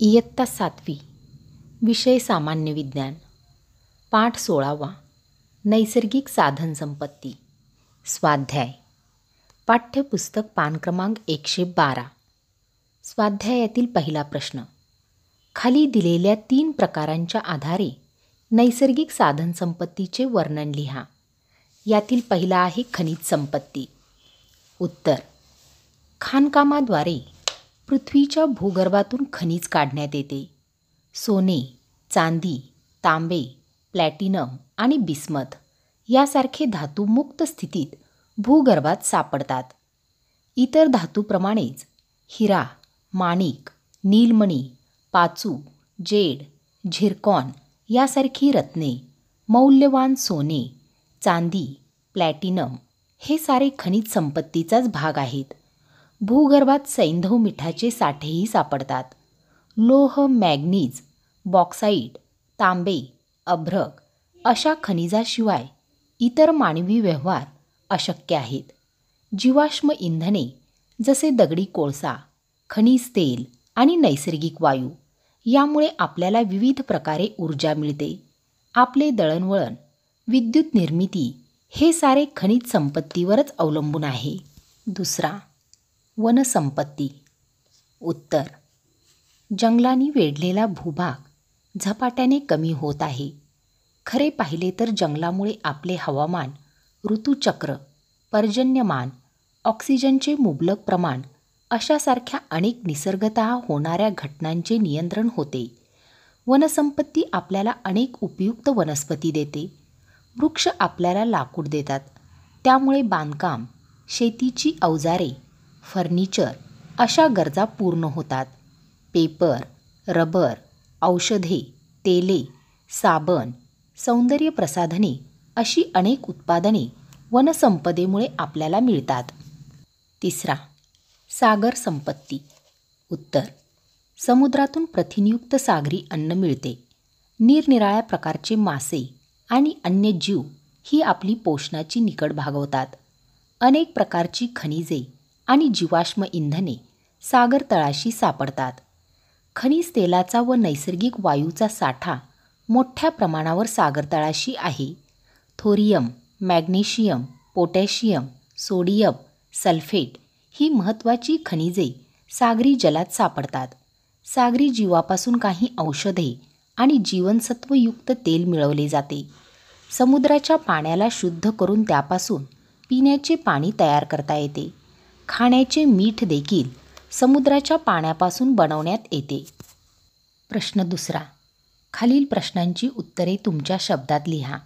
इयत्ता 7वी. विषय सामान्य विज्ञान. पाठ 16वा. नैसर्गिक साधनसंपत्ती. स्वाध्याय. पाठ्यपुस्तक पान क्रमांक 112. स्वाध्यायातील पहिला प्रश्न. खाली दिलेल्या 3 प्रकारांच्या आधारे नैसर्गिक साधनसंपत्तीचे वर्णन लिहा. यातील पहिला आहे खनिज संपत्ती. उत्तर. खाणकामाद्वारे पृथ्वीच्या भूगर्भातून खनिज काढण्यात येते. सोने, चांदी, तांबे, प्लॅटिनम आणि बिस्मथ यासारखे धातू मुक्त स्थितीत भूगर्भात सापडतात. इतर धातूप्रमाणेच हिरा, माणिक, नीलमणी, पाचू, जेड, झिरकॉन यासारखी रत्ने, मौल्यवान सोने, चांदी, प्लॅटिनम हे सारे खनिज संपत्तीचाच भाग आहेत. भूगर्भात सैंधव मिठाचे साठेही सापडतात. लोह, मॅग्नीज, बॉक्साईट, तांबे, अभ्रक अशा खनिजाशिवाय इतर मानवी व्यवहार अशक्य आहेत. जीवाश्म इंधने जसे दगडी कोळसा, खनिज तेल आणि नैसर्गिक वायू यामुळे आपल्याला विविध प्रकारे ऊर्जा मिळते. आपले दळणवळण, विद्युत निर्मिती हे सारे खनिज संपत्तीवरच अवलंबून आहे. दुसरा. वनसंपत्ती. उत्तर. जंगलांनी वेढलेला भूभाग झपाट्याने कमी होत आहे. खरे पाहिले तर जंगलामुळे आपले हवामान, ऋतुचक्र, पर्जन्यमान, ऑक्सिजनचे मुबलक प्रमाण अशासारख्या अनेक निसर्गतः होणाऱ्या घटनांचे नियंत्रण होते. वनसंपत्ती आपल्याला अनेक उपयुक्त वनस्पती देते. वृक्ष आपल्याला लाकूड देतात. त्यामुळे बांधकाम, शेतीची अवजारे, फर्निचर अशा गरजा पूर्ण होतात. पेपर, रबर, औषधे, तेले, साबण, सौंदर्य प्रसाधने अशी अनेक उत्पादने वनसंपदेमुळे आपल्याला मिळतात. तिसरा. सागर संपत्ती. उत्तर. समुद्रातून प्रथिनयुक्त सागरी अन्न मिळते. निरनिराळ्या प्रकारचे मासे आणि अन्य जीव ही आपली पोषणाची निकड भागवतात. अनेक प्रकारची खनिजे आणि जीवाश्म इंधने सागर तळाशी सापडतात. खनिज तेलाचा व नैसर्गिक वायूचा साठा मोठ्या प्रमाणावर सागर तळाशी आहे. Thorium, magnesium, potassium, sodium, sulphate ही महत्त्वाची खनिजे सागरी जलात सापडतात. सागरी जीवापासून काही औषधे आणि जीवनसत्वयुक्त तेल मिळवले जाते. समुद्राच्या पाण्याला शुद्ध करून त्यापासून पिण्याचे पाणी तयार करता येते. खाण्याचे मीठ देखील समुद्राच्या पाण्यापासून बनवण्यात येते. प्रश्न दुसरा. खालील प्रश्नांची उत्तरे तुमच्या शब्दात लिहा.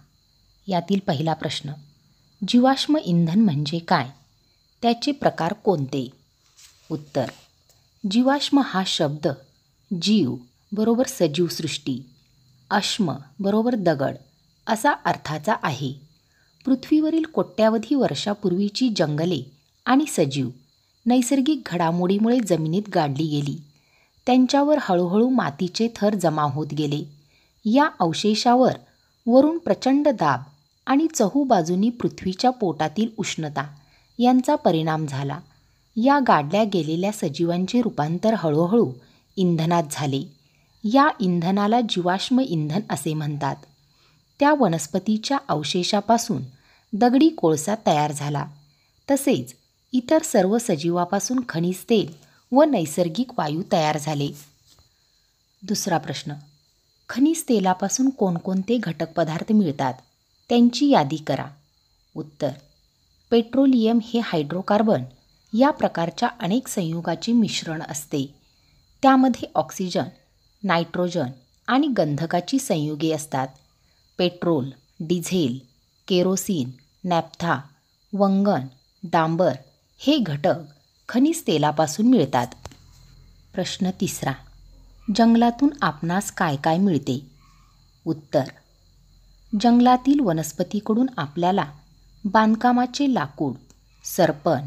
यातील पहिला प्रश्न. जीवाश्म इंधन म्हणजे काय? त्याचे प्रकार कोणते? उत्तर. जीवाश्म हा शब्द जीव बरोबर सजीव सृष्टी, अश्म बरोबर दगड असा अर्थाचा आहे. पृथ्वीवरील कोट्यावधी वर्षापूर्वीची जंगले आणि सजीव नैसर्गिक घडामोडीमुळे जमिनीत गाडली गेली. त्यांच्यावर हळूहळू मातीचे थर जमा होत गेले. या अवशेषावर वरून प्रचंड दाब आणि चहूबाजूंनी पृथ्वीच्या पोटातील उष्णता यांचा परिणाम झाला. या गाडल्या गेलेल्या सजीवांचे रूपांतर हळूहळू इंधनात झाले. या इंधनाला जीवाश्म इंधन असे म्हणतात. त्या वनस्पतीच्या अवशेषापासून दगडी कोळसा तयार झाला. तसेच इतर सर्व सजीवापासून खनिज तेल व नैसर्गिक वायू तयार झाले. दुसरा प्रश्न. खनिज तेलापासून कोणकोणते घटक पदार्थ मिळतात? त्यांची यादी करा. उत्तर. पेट्रोलियम हे हायड्रोकार्बन या प्रकारच्या अनेक संयुगाचे मिश्रण असते. त्यामध्ये ऑक्सिजन, नायट्रोजन आणि गंधकाची संयुगे असतात. पेट्रोल, डिझेल, केरोसिन, नॅफ्था, वंगण, डांबर हे घटक खनिज तेलापासून मिळतात. प्रश्न तिसरा. जंगलातून आपणास काय काय मिळते? उत्तर. जंगलातील वनस्पतीकडून आपल्याला बांधकामाचे लाकूड, सरपण,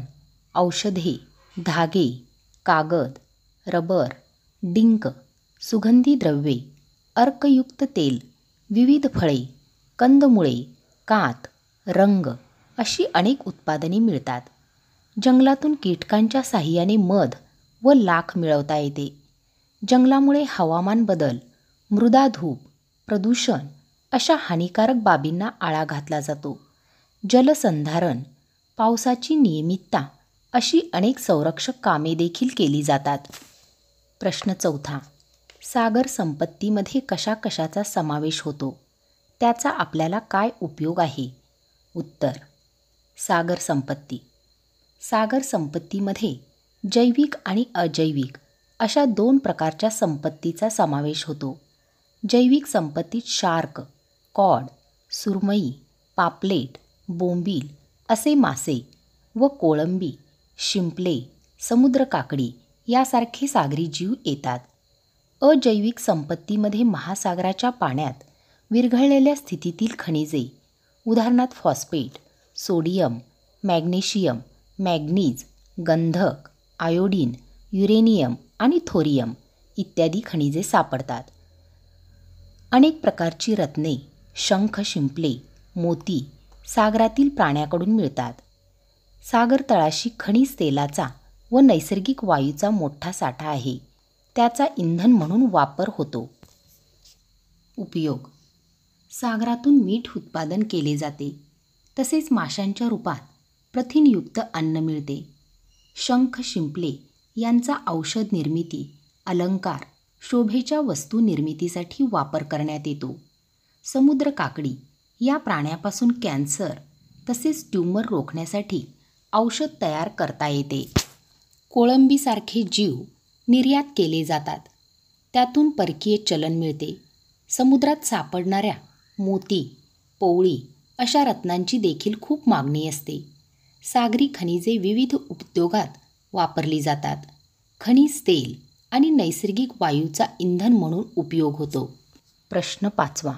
औषधे, धागे, कागद, रबर, डिंक, सुगंधी द्रव्ये, अर्कयुक्त तेल, विविध फळे, कंदमुळे, काथ, रंग अशी अनेक उत्पादने मिळतात. जंगलातून कीटकांच्या साहाय्याने मध व लाख मिळवता येते. जंगलामुळे हवामान बदल, मृदा धूप, प्रदूषण अशा हानिकारक बाबींना आळा घातला जातो. जलसंधारण, पावसाची नियमितता अशी अनेक संरक्षक कामे देखील केली जातात. प्रश्न 4. सागर संपत्तीमध्ये कशा कशाचा समावेश होतो? त्याचा आपल्याला काय उपयोग आहे? उत्तर: सागर संपत्ती. सागर संपत्तीमध्ये जैविक आणि अजैविक अशा 2 प्रकारच्या संपत्तीचा समावेश होतो. जैविक संपत्तीत शार्क, कॉड, सुरमई, पापलेट, बोंबील असे मासे व कोळंबी, शिंपले, समुद्रकाकडी यासारखे सागरी जीव येतात. अजैविक संपत्तीमध्ये महासागराच्या पाण्यात विरघळलेल्या स्थितीतील खनिजे, उदाहरणार्थ फॉस्फेट, सोडियम, मॅग्नेशियम, मॅंगनीज, गंधक, आयोडीन, युरेनियम आणि थोरियम इत्यादी खनिजे सापडतात. अनेक प्रकारची रत्ने, शंख, शिंपले, मोती सागरातील प्राण्याकडून मिळतात. सागर तळाशी खनिज तेलाचा व नैसर्गिक वायूचा मोठा साठा आहे. त्याचा इंधन म्हणून वापर होतो. उपयोग: सागरातून मीठ उत्पादन केले जाते. तसेच माशांच्या रूपात प्रथिनयुक्त अन्न मिळते. शंख, शिंपले यांचा औषध निर्मिती, अलंकार, शोभेच्या वस्तू निर्मितीसाठी वापर करण्यात येतो. समुद्र काकडी या प्राण्यापासून कॅन्सर तसेच ट्यूमर रोखण्यासाठी औषध तयार करता येते. कोळंबीसारखे जीव निर्यात केले जातात. त्यातून परकीय चलन मिळते. समुद्रात सापडणाऱ्या मोती, पोवळी अशा रत्नांची देखील खूप मागणी असते. सागरी खनिजे विविध उद्योगात वापरली जातात. खनिज तेल आणि नैसर्गिक वायूचा इंधन म्हणून उपयोग होतो. प्रश्न 5.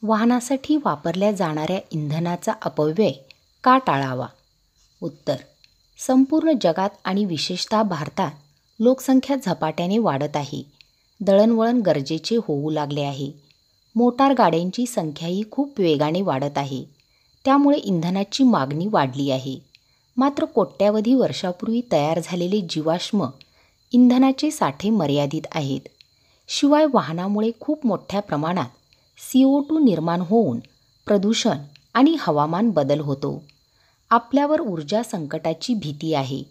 वाहनासाठी वापरल्या जाणाऱ्या इंधनाचा अपव्यय का टाळावा? उत्तर: संपूर्ण जगात आणि विशेषतः भारतात लोकसंख्या झपाट्याने वाढत आहे. दळणवळण गरजेचे होऊ लागले आहे. मोटार गाड्यांची संख्याही खूप वेगाने वाढत आहे. त्यामुळे इंधनाची मागणी वाढली आहे. मात्र कोट्यावधी वर्षापूर्वी तयार झालेले जीवाश्म इंधनाचे साठे मर्यादित आहेत. शिवाय वाहनामुळे खूप मोठ्या प्रमाणात CO2 निर्माण होऊन प्रदूषण आणि हवामान बदल होतो. आपल्यावर ऊर्जा संकटाची भीती आहे.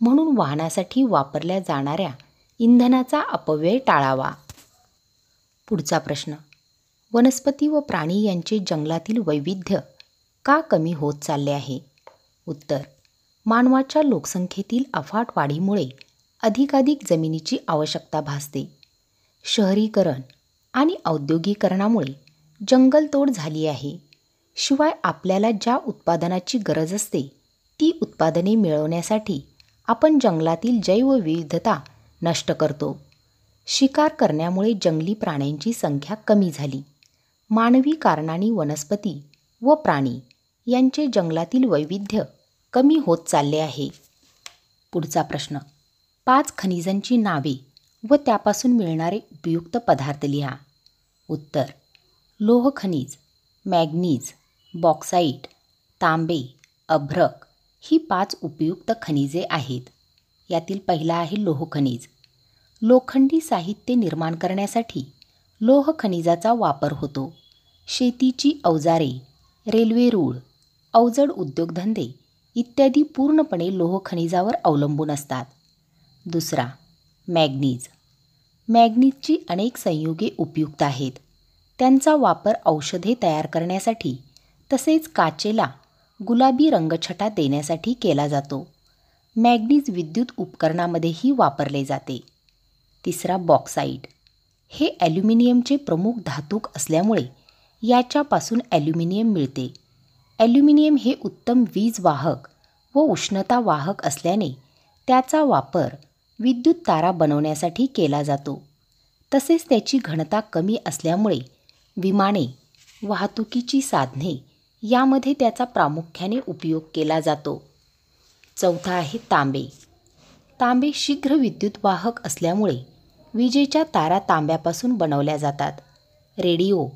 म्हणून वाहनासाठी वापरल्या जाणाऱ्या इंधनाचा अपव्यय टाळावा. पुढचा प्रश्न: वनस्पती व प्राणी यांचे जंगलातील वैविध्य का कमी होत चालले आहे? उत्तर: मानवाच्या लोकसंख्येतील अफाट वाढीमुळे अधिकाधिक जमिनीची आवश्यकता भासते. शहरीकरण आणि औद्योगिकरणामुळे जंगलतोड झाली आहे. शिवाय आपल्याला ज्या उत्पादनाची गरज असते ती उत्पादने मिळवण्यासाठी आपण जंगलातील जैवविविधता नष्ट करतो. शिकार करण्यामुळे जंगली प्राण्यांची संख्या कमी झाली. मानवी कारणांनी वनस्पती व प्राणी यांचे जंगलातील वैविध्य कमी होत चालले आहे. पुढचा प्रश्न: 5 खनिजांची नावे व त्यापासून मिळणारे उपयुक्त पदार्थ लिहा. उत्तर: लोह खनिज, मॅंगनीज, बॉक्साईट, तांबे, अभ्रक ही 5 उपयुक्त खनिजे आहेत. यातील पहिला आहे लोह खनिज. लोखंडी साहित्य निर्माण करण्यासाठी लोह खनिजाचा वापर होतो. शेतीची अवजारे, रेल्वे रूळ, अवजड उद्योगधंदे इत्यादी पूर्णपणे लोह खनिजावर अवलंबून असतात. दुसरा, मॅंगनीज. मॅंगनीजची अनेक संयुगे उपयुक्त आहेत. त्यांचा वापर औषधे तयार करण्यासाठी तसेच काचेला गुलाबी रंगछटा देण्यासाठी केला जातो. मॅंगनीज विद्युत उपकरणामध्येही वापरले जाते. तिसरा, बॉक्साईट. हे ॲल्युमिनियमचे प्रमुख धातूक असल्यामुळे याच्यापासून ॲल्युमिनियम मिळते. ॲल्युमिनियम हे उत्तम वीज वाहक व उष्णता वाहक असल्याने त्याचा वापर विद्युत तारा बनवण्यासाठी केला जातो. तसेच त्याची घनता कमी असल्यामुळे विमाने, वाहतुकीची साधने यामध्ये त्याचा प्रामुख्याने उपयोग केला जातो. चौथा आहे तांबे. तांबे शीघ्र विद्युत वाहक असल्यामुळे विजेच्या तारा तांब्यापासून बनवल्या जातात. रेडिओ,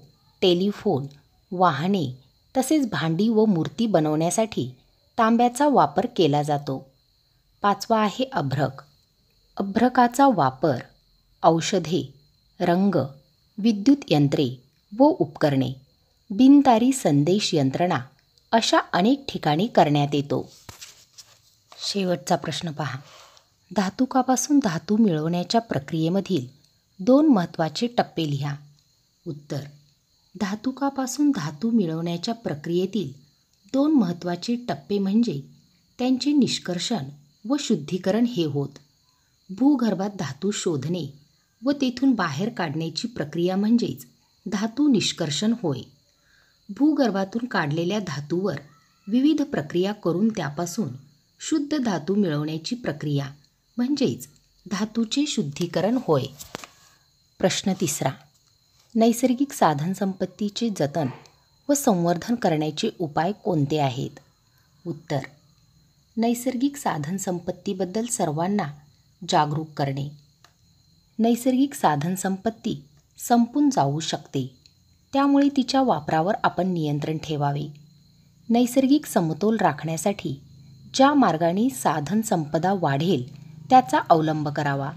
टेलिफोन, वाहने तसेच भांडी व मूर्ती बनवण्यासाठी तांब्याचा वापर केला जातो. पाचवा आहे अभ्रक. अभ्रकाचा वापर औषधे, रंग, विद्युत यंत्रे व उपकरणे, बिनतारी संदेश यंत्रणा अशा अनेक ठिकाणी करण्यात येतो. शेवटचा प्रश्न पहा. धातुकापासून धातू मिळवण्याच्या प्रक्रियेमधील 2 महत्त्वाचे टप्पे लिहा. उत्तर. धातुकापासून धातू मिळवण्याच्या प्रक्रियेतील 2 महत्त्वाचे टप्पे म्हणजे त्यांचे निष्कर्षण व शुद्धीकरण हे होत. भूगर्भात धातू शोधणे व तेथून बाहेर काढण्याची प्रक्रिया म्हणजेच धातू निष्कर्षण होय. भूगर्भातून काढलेल्या धातूवर विविध प्रक्रिया करून त्यापासून शुद्ध धातू मिळवण्याची प्रक्रिया म्हणजेच धातूचे शुद्धीकरण होय. प्रश्न 3. नैसर्गिक साधनसंपत्तीचे जतन व संवर्धन करण्याचे उपाय कोणते आहेत? उत्तर. नैसर्गिक साधनसंपत्तीबद्दल सर्वांना जागरूक करणे. नैसर्गिक साधनसंपत्ती संपून जाऊ शकते, त्यामुळे तिच्या वापरावर आपण नियंत्रण ठेवावे. नैसर्गिक समतोल राखण्यासाठी ज्या मार्गाने साधनसंपदा वाढेल त्याचा अवलंब करावा.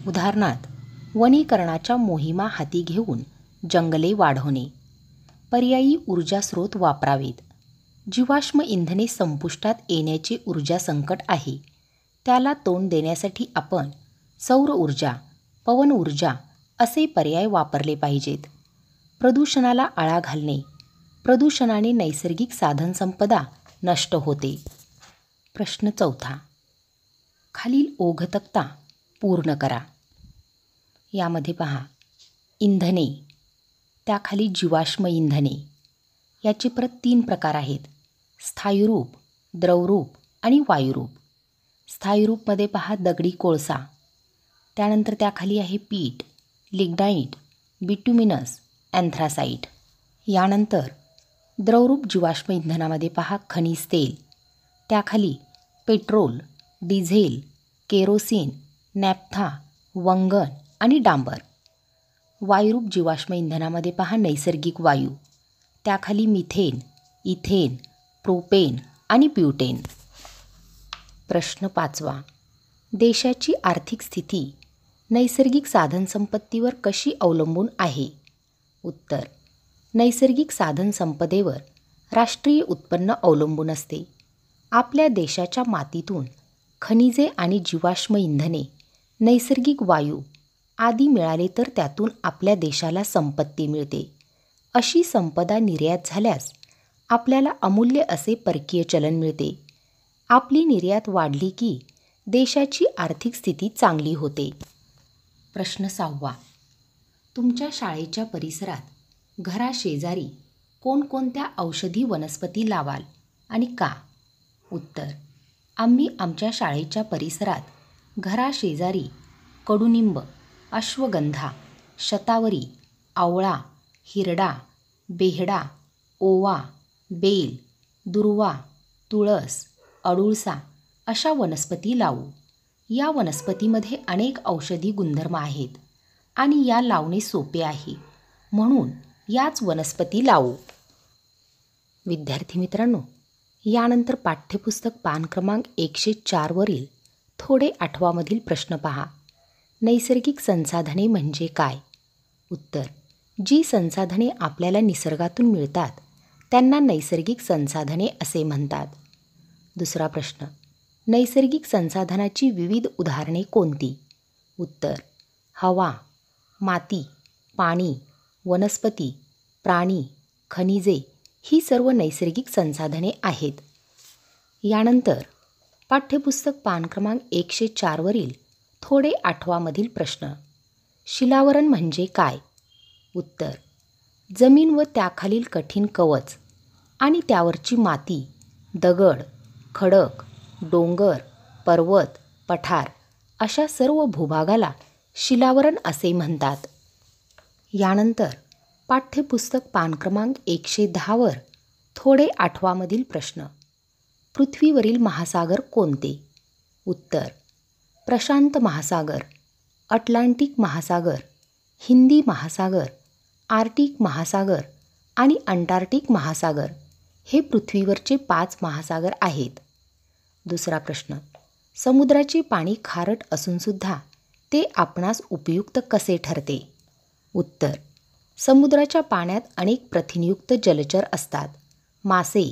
उदाहरणार्थ, वनीकरणाच्या मोहिमा हाती घेऊन जंगले वाढवणे. पर्यायी ऊर्जा स्रोत वापरावेत. जीवाश्म इंधने संपुष्टात येण्याचे ऊर्जा संकट आहे, त्याला तोंड देण्यासाठी आपण सौर ऊर्जा, पवन ऊर्जा असे पर्याय वापरले पाहिजेत. प्रदूषणाला आळा घालणे. प्रदूषणाने नैसर्गिक साधनसंपदा नष्ट होते. प्रश्न 4. खालील ओघ तक्ता पूर्ण करा. यामध्ये पहा. इंधने, त्याखाली जीवाश्म इंधने. याचे परत 3 प्रकार आहेत: स्थायीरूप, द्रवरूप आणि वायुरूप. स्थायीरूपमध्ये पहा दगडी कोळसा, त्यानंतर त्याखाली आहे पीठ, लिग्नाईट, बिट्युमिनस, अँथ्रासाईट. यानंतर द्रवरूप जीवाश्म इंधनामध्ये पहा खनिज तेल, त्याखाली पेट्रोल, डिझेल, केरोसिन, नॅफ्था, वंगण आणि डांबर. वायुरूप जीवाश्म इंधनामध्ये पहा नैसर्गिक वायू, त्याखाली मिथेन, इथेन, प्रोपेन आणि ब्युटेन. प्रश्न 5. देशाची आर्थिक स्थिती नैसर्गिक साधनसंपत्तीवर कशी अवलंबून आहे? उत्तर. नैसर्गिक साधनसंपदेवर राष्ट्रीय उत्पन्न अवलंबून असते. आपल्या देशाच्या मातीतून खनिजे आणि जीवाश्म इंधने, नैसर्गिक वायू आदी मिळाले तर त्यातून आपल्या देशाला संपत्ती मिळते. अशी संपदा निर्यात झाल्यास आपल्याला अमूल्य असे परकीय चलन मिळते. आपली निर्यात वाढली की देशाची आर्थिक स्थिती चांगली होते. प्रश्न 6. तुमच्या शाळेच्या परिसरात घराशेजारी कोणकोणत्या औषधी वनस्पती लावाल आणि का? उत्तर. आम्ही आमच्या शाळेच्या परिसरात घराशेजारी कडुनिंब, अश्वगंधा, शतावरी, आवळा, हिरडा, बेहडा, ओवा, बेल, दुर्वा, तुळस, अडुळसा अशा वनस्पती लावू. या वनस्पतीमध्ये अनेक औषधी गुणधर्म आहेत आणि या लावणे सोपे आहे, म्हणून याच वनस्पती लावू. विद्यार्थी मित्रांनो, यानंतर पाठ्यपुस्तक पान क्रमांक 104 वरील थोडे आठवामधील प्रश्न पहा. नैसर्गिक संसाधने म्हणजे काय? उत्तर. जी संसाधने आपल्याला निसर्गातून मिळतात त्यांना नैसर्गिक संसाधने असे म्हणतात. दुसरा प्रश्न. नैसर्गिक संसाधनाची विविध उदाहरणे कोणती? उत्तर. हवा, माती, पाणी, वनस्पती, प्राणी, खनिजे ही सर्व नैसर्गिक संसाधने आहेत. यानंतर पाठ्यपुस्तक पान क्रमांक 104 वरील थोडे आठवामधील प्रश्न. शिलावरण म्हणजे काय? उत्तर. जमीन व त्याखालील कठीण कवच आणि त्यावरची माती, दगड, खडक, डोंगर, पर्वत, पठार अशा सर्व भूभागाला शिलावरण असे म्हणतात. यानंतर पाठ्यपुस्तक पान क्रमांक 110 वर थोडे आठवामधील प्रश्न. पृथ्वीवरील महासागर कोणते? उत्तर. प्रशांत महासागर, अटलांटिक महासागर, हिंदी महासागर, आर्क्टिक महासागर आणि अंटार्क्टिक महासागर हे पृथ्वीवरचे 5 महासागर आहेत. दुसरा प्रश्न. समुद्राचे पाणी खारट असूनसुद्धा ते आपणास उपयुक्त कसे ठरते? उत्तर: समुद्राच्या पाण्यात अनेक प्रथिनयुक्त जलचर असतात. मासे,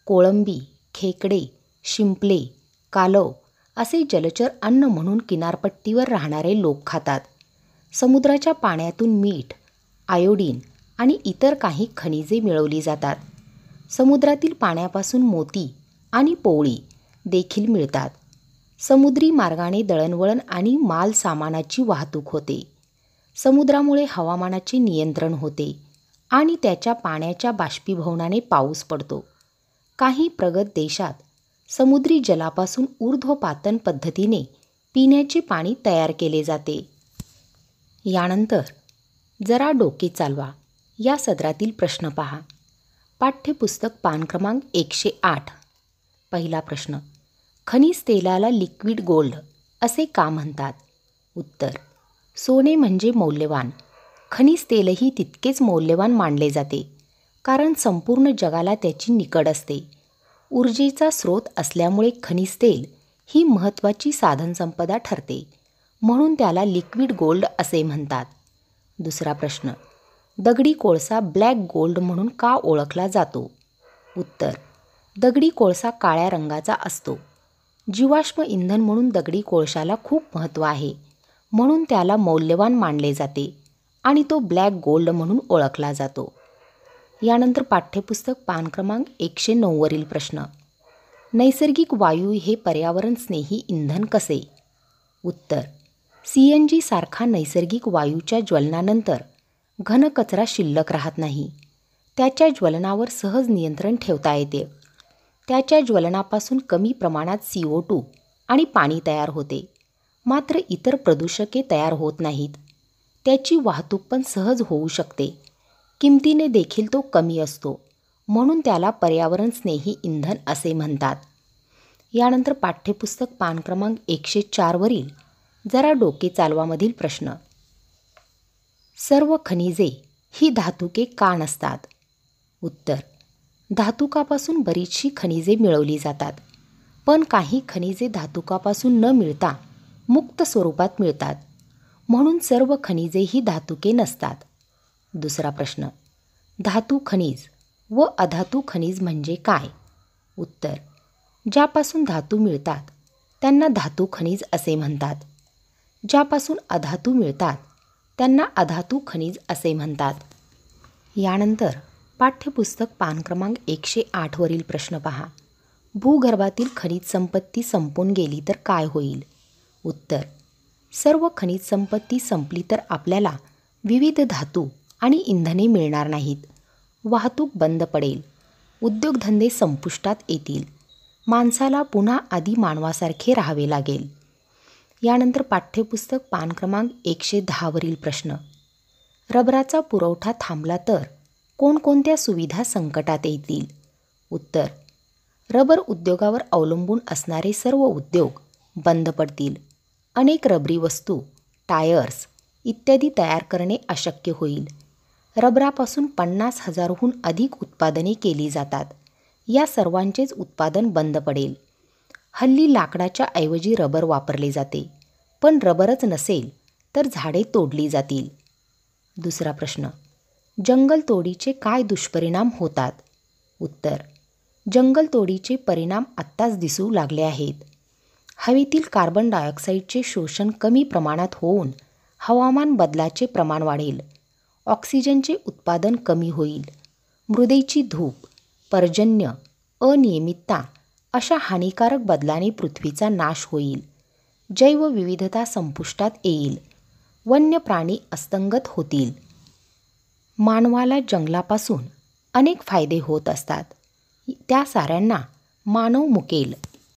कोळंबी, खेकडे, शिंपले, कालव असे जलचर अन्न म्हणून किनारपट्टीवर राहणारे लोक खातात. समुद्राच्या पाण्यातून मीठ, आयोडीन आणि इतर काही खनिजे मिळवली जातात. समुद्रातील पाण्यापासून मोती आणि पोवळी देखील मिळतात. समुद्री मार्गाने दळणवळण आणि मालसामानाची वाहतूक होते. समुद्रामुळे हवामानाचे नियंत्रण होते आणि त्याच्या पाण्याच्या बाष्पीभवनाने पाऊस पडतो. काही प्रगत देशात समुद्री जलापासून ऊर्ध्वपातन पद्धतीने पिण्याचे पाणी तयार केले जाते. यानंतर जरा डोके चालवा या सदरातील प्रश्न पहा. पाठ्यपुस्तक पान क्रमांक 108. पहिला प्रश्न: खनिज तेलाला लिक्विड गोल्ड असे का म्हणतात? उत्तर: सोने म्हणजे मौल्यवान. खनिज तेलही तितकेच मौल्यवान मानले जाते, कारण संपूर्ण जगाला त्याची निकड असते. ऊर्जेचा स्रोत असल्यामुळे खनिज तेल ही महत्त्वाची साधनसंपदा ठरते, म्हणून त्याला लिक्विड गोल्ड असे म्हणतात. दुसरा प्रश्न: दगडी कोळसा ब्लॅक गोल्ड म्हणून का ओळखला जातो? उत्तर: दगडी कोळसा काळ्या रंगाचा असतो. जीवाश्म इंधन म्हणून दगडी कोळशाला खूप महत्त्व आहे, म्हणून त्याला मौल्यवान मानले जाते आणि तो ब्लॅक गोल्ड म्हणून ओळखला जातो. यानंतर पाठ्यपुस्तक पान क्रमांक 109 वरील प्रश्न: नैसर्गिक वायू हे पर्यावरण स्नेही इंधन कसे? उत्तर: CNG सारखा नैसर्गिक वायूच्या ज्वलनानंतर घनकचरा शिल्लक राहत नाही. त्याच्या ज्वलनावर सहज नियंत्रण ठेवता येते. त्याच्या ज्वलनापासून कमी प्रमाणात CO2 आणि पाणी तयार होते, मात्र इतर प्रदूषके तयार होत नाहीत. त्याची वाहतूक पण सहज होऊ शकते. किमतीने देखील तो कमी असतो, म्हणून त्याला पर्यावरण स्नेही इंधन असे म्हणतात. यानंतर पाठ्यपुस्तक पान क्रमांक 104 वरील जरा डोके चालवामधील प्रश्न: सर्व खनिजे ही धातुके का नसतात? उत्तर: धातुकापासून बरीचशी खनिजे मिळवली जातात, पण काही खनिजे धातुकापासून न मिळता मुक्त स्वरूपात मिळतात, म्हणून सर्व खनिजे ही धातुके नसतात. दुसरा प्रश्न: धातू खनिज व अधातू खनिज म्हणजे काय? उत्तर: ज्यापासून धातू मिळतात त्यांना धातू खनिज असे म्हणतात. ज्यापासून अधातू मिळतात त्यांना अधातू खनिज असे म्हणतात. यानंतर पाठ्यपुस्तक पान क्रमांक 108 वरील प्रश्न पहा. भूगर्भातील खनिज संपत्ती संपून गेली तर काय होईल? उत्तर: सर्व खनिज संपत्ती संपली तर आपल्याला विविध धातू आणि इंधने मिळणार नाहीत. वाहतूक बंद पडेल. उद्योगधंदे संपुष्टात येतील. माणसाला पुन्हा आधी मानवासारखे राहावे लागेल. यानंतर पाठ्यपुस्तक पान क्रमांक 110 वरील प्रश्न: रबराचा पुरवठा थांबला तर कोणकोणत्या सुविधा संकटात येतील? उत्तर: रबर उद्योगावर अवलंबून असणारे सर्व उद्योग बंद पडतील. अनेक रबरी वस्तू, टायर्स इत्यादी तयार करणे अशक्य होईल. रबरापासून 50,000हून अधिक उत्पादने केली जातात. या सर्वांचेच उत्पादन बंद पडेल. हल्ली लाकडाच्या ऐवजी रबर वापरले जाते, पण रबरच नसेल तर झाडे तोडली जातील. दुसरा प्रश्न: जंगलतोडीचे काय दुष्परिणाम होतात? उत्तर: जंगलतोडीचे परिणाम आत्ताच दिसू लागले आहेत. हवेतील कार्बन डायऑक्साईडचे शोषण कमी प्रमाणात होऊन हवामान बदलाचे प्रमाण वाढेल. ऑक्सिजनचे उत्पादन कमी होईल. मृदेची धूप, पर्जन्य, अनियमितता अशा हानिकारक बदलाने पृथ्वीचा नाश होईल. जैवविविधता संपुष्टात येईल. वन्य प्राणी अस्तंगत होतील. मानवाला जंगलापासून अनेक फायदे होत असतात. त्या साऱ्यांना मानव मुकेल